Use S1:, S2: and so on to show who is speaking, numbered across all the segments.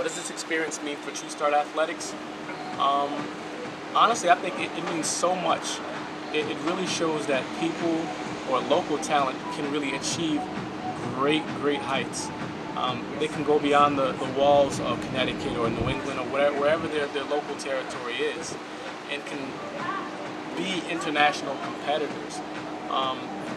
S1: does this experience mean for True Start Athletics? Honestly, I think it means so much. It really shows that people or local talent can really achieve great heights. They can go beyond the walls of Connecticut or New England or wherever their local territory is, and can be international competitors.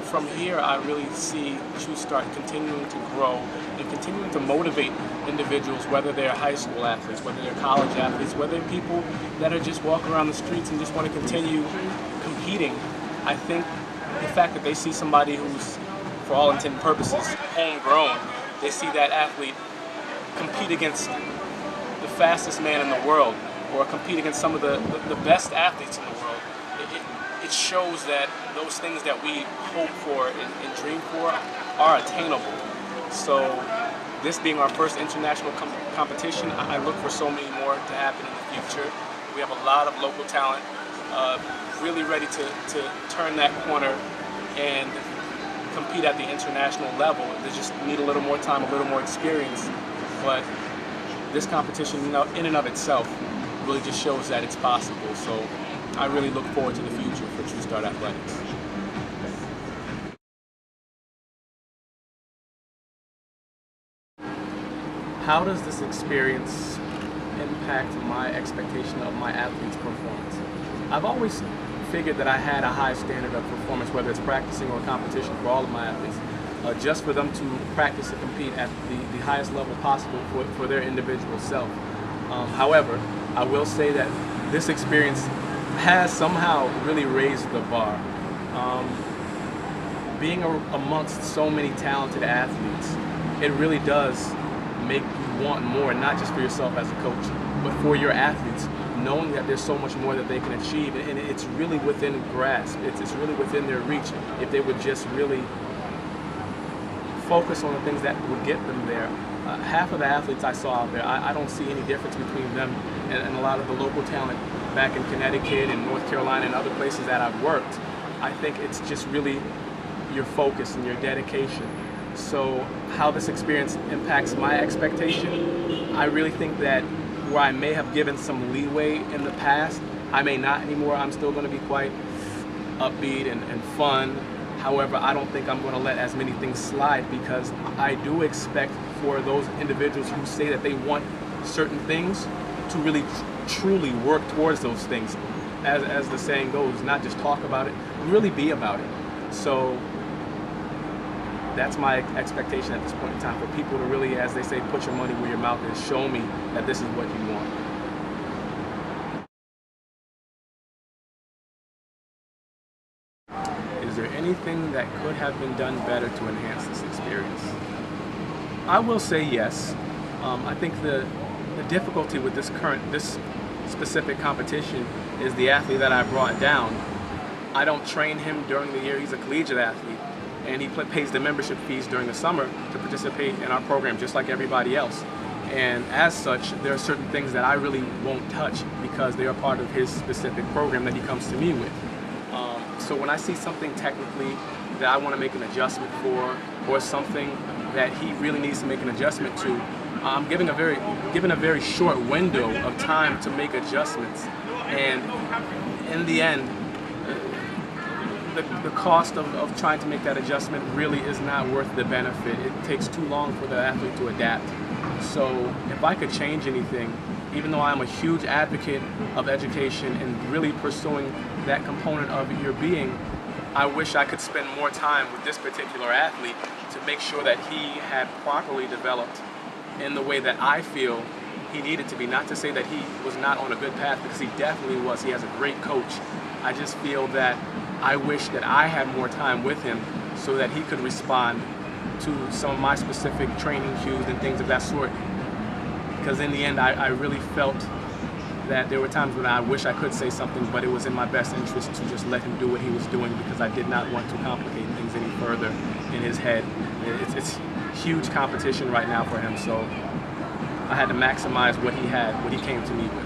S1: From here, I really see True Start continuing to grow and continuing to motivate individuals, whether they're high school athletes, whether they're college athletes, whether they're people that are just walking around the streets and just want to continue competing. I think the fact that they see somebody who's, for all intent and purposes, homegrown, they see that athlete compete against the fastest man in the world, or compete against some of the best athletes in the world. It shows that those things that we hope for and dream for are attainable. So this being our first international competition, I look for so many more to happen in the future. We have a lot of local talent really ready to turn that corner and compete at the international level. They just need a little more time, a little more experience. But this competition, in and of itself, really just shows that it's possible. So I really look forward to the future for True Start Athletics. How does this experience impact my expectation of my athlete's performance? I've always figured that I had a high standard of performance, whether it's practicing or competition, for all of my athletes, just for them to practice and compete at the highest level possible for their individual self. However, I will say that this experience has somehow really raised the bar. Being amongst so many talented athletes, it really does make you want more, not just for yourself as a coach, but for your athletes, knowing that there's so much more that they can achieve, and it's really within grasp, it's really within their reach if they would just really focus on the things that would get them there. Half of the athletes I saw out there, I don't see any difference between them and a lot of the local talent back in Connecticut and North Carolina and other places that I've worked. I think it's just really your focus and your dedication. So how this experience impacts my expectation, I really think that where I may have given some leeway in the past, I may not anymore. I'm still going to be quite upbeat and fun. However, I don't think I'm going to let as many things slide, because I do expect for those individuals who say that they want certain things to really truly work towards those things. As the saying goes, not just talk about it, really be about it. So that's my expectation at this point in time, for people to really, as they say, put your money where your mouth is, show me that this is what you want. Is there anything that could have been done better to enhance this experience? I will say yes. I think the difficulty with this specific competition is the athlete that I brought down. I don't train him during the year. He's a collegiate athlete, and he pays the membership fees during the summer to participate in our program just like everybody else. And as such, there are certain things that I really won't touch because they are part of his specific program that he comes to me with. So when I see something technically that I want to make an adjustment for, or something that he really needs to make an adjustment to, I'm given a very short window of time to make adjustments. And in the end, the cost of trying to make that adjustment really is not worth the benefit. It takes too long for the athlete to adapt. So if I could change anything, even though I'm a huge advocate of education and really pursuing that component of your being, I wish I could spend more time with this particular athlete to make sure that he had properly developed in the way that I feel he needed to be. Not to say that he was not on a good path, because he definitely was. He has a great coach. I just feel that I wish that I had more time with him so that he could respond to some of my specific training cues and things of that sort. Because in the end, I really felt that there were times when I wish I could say something, but it was in my best interest to just let him do what he was doing, because I did not want to complicate things any further in his head. It's huge competition right now for him, so I had to maximize what he had, what he came to me with.